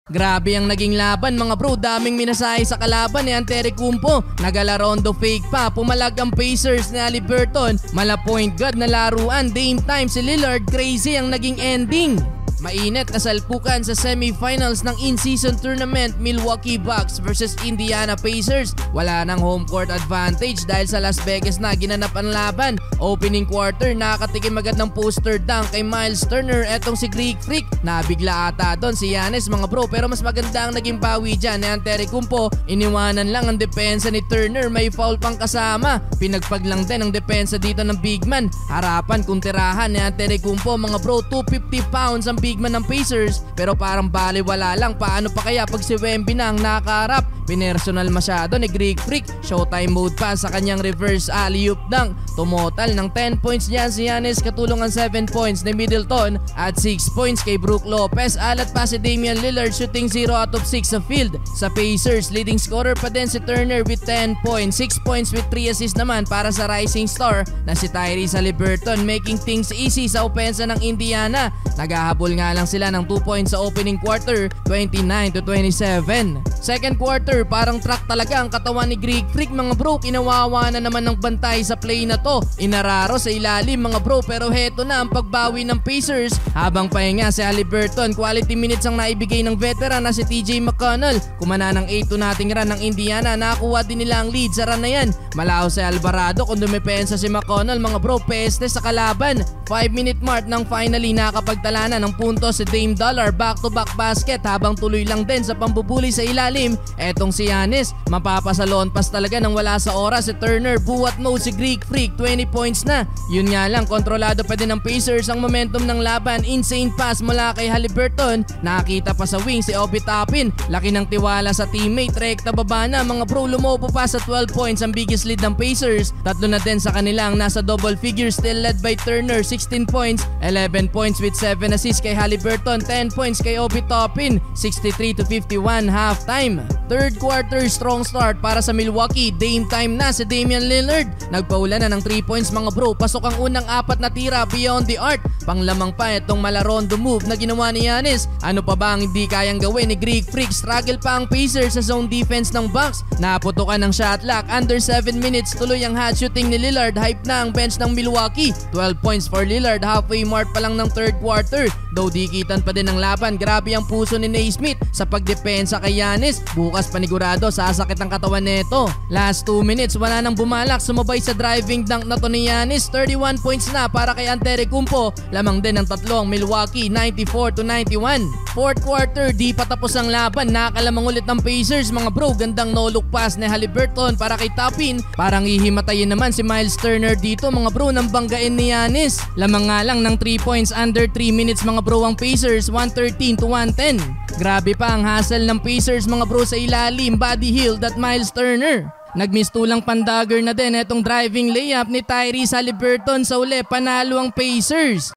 Grabe ang naging laban mga bro, daming minasahe sa kalaban ni Antetokounmpo. Nagalarondo fake pa, pumalag ang Pacers ni Haliburton. Mala point guard na laruan, Dame time si Lillard, crazy ang naging ending. Mainit na salpukan sa semifinals ng in-season tournament Milwaukee Bucks versus Indiana Pacers. Wala nang home court advantage dahil sa Las Vegas na ginanap ang laban. Opening quarter, nakatikim agad ng poster dunk kay Miles Turner. Etong si Greek Freak, nabigla ata doon si Giannis mga bro, pero mas maganda ang naging bawi dyan ni Antetokounmpo. Iniwanan lang ang depensa ni Turner, may foul pang kasama. Pinagpag lang din ang depensa dito ng big man. Harapan kung tirahan ni Antetokounmpo mga bro, 250 pounds ang big man ng Pacers, pero parang baliwala lang. Paano pa kaya pag si Wemby na ang nakaharap? Pinersonal masyado ni Greek Freak. Showtime mode pa sa kanyang reverse alley-oop dunk. Tumotal ng 10 points niyan si Giannis, katulong ang 7 points ni Middleton at 6 points kay Brook Lopez. Alat pa si Damian Lillard, shooting 0 out of 6 sa field. Sa Pacers, leading scorer pa din si Turner with 10 points, 6 points with 3 assists naman para sa rising star na si Tyrese Haliburton, making things easy sa opensa ng Indiana. Naghahabol nga lang sila ng 2 points sa opening quarter, 29-27. Second quarter, parang track talaga ang katawan ni Greek Freak mga bro. Kinawawa na naman ng bantay sa play na to. Inararo sa ilalim mga bro, pero heto na ang pagbawi ng Pacers. Habang pahinga si Haliburton, quality minutes ang naibigay ng veteran na si TJ McConnell. Kumana ng 8-2 nating run ng Indiana, nakuha din nila ang lead sa run na yan. Malao si Alvarado kung dumepensa si McConnell mga bro, peste sa kalaban. 5-minute mark nang finally nakapagtalanan ng puntos si Dame Dollar, back-to-back basket habang tuloy lang din sa pambubuli sa ilalim. Etong si Giannis, mapapasalon pas talaga nang wala sa oras si Turner. Buwat no si Greek Freak, 20 points na. Yun nga lang, kontrolado pa din ng Pacers ang momentum ng laban. Insane pass mula kay Haliburton, nakita pa sa wing si Obi Toppin. Laki ng tiwala sa teammate, rekta baba na mga bro, lumobo pa sa 12 points ang biggest lead ng Pacers. Tatlo na din sa kanilang nasa double figures, still led by Turner, 16 points, 11 points with 7 assists kay Haliburton, 10 points kay Obi Toppin, 63-51 halftime. Third quarter, strong start para sa Milwaukee. Dame time na si Damian Lillard. Nagpaulan na ng 3 points mga bro. Pasok ang unang 4 na tira beyond the arc. Panglamang pa itong malarondo move na ginawa ni Giannis. Ano pa ba ang hindi kayang gawin ni Greek Freak? Struggle pa ang Pacers sa zone defense ng Bucks. Naputukan ng shot clock. Under 7 minutes tuloy ang hot shooting ni Lillard. Hype na ang bench ng Milwaukee. 12 points for Lillard. Halfway mark pa lang ng third quarter. Though dikitan pa din ang laban, grabe ang puso ni Naismith sa pagdepensa kay Giannis. Bukas panigurado sasakit ang katawan nito. Last 2 minutes, wala nang bumalak. Sumabay sa driving dunk na to ni Giannis. 31 points na para kay Antetokounmpo. Lamang din ang tatlong Milwaukee, 94-91. Fourth quarter, di pa tapos ang laban. Nakalamang ulit ng Pacers mga bro. Gandang no-look pass ni Haliburton para kay Toppin. Parang ihimatayin naman si Miles Turner dito mga bro nang banggain ni Giannis. Lamang nga lang ng 3 points under 3 minutes mga bro ang Pacers, 113-110. Grabe pa ang hustle ng Pacers mga bro sa ilalim. Buddy Hield at Miles Turner. Nagmistulang pandagger na din etong driving layup ni Tyrese Haliburton sa uli. Panalo ang Pacers.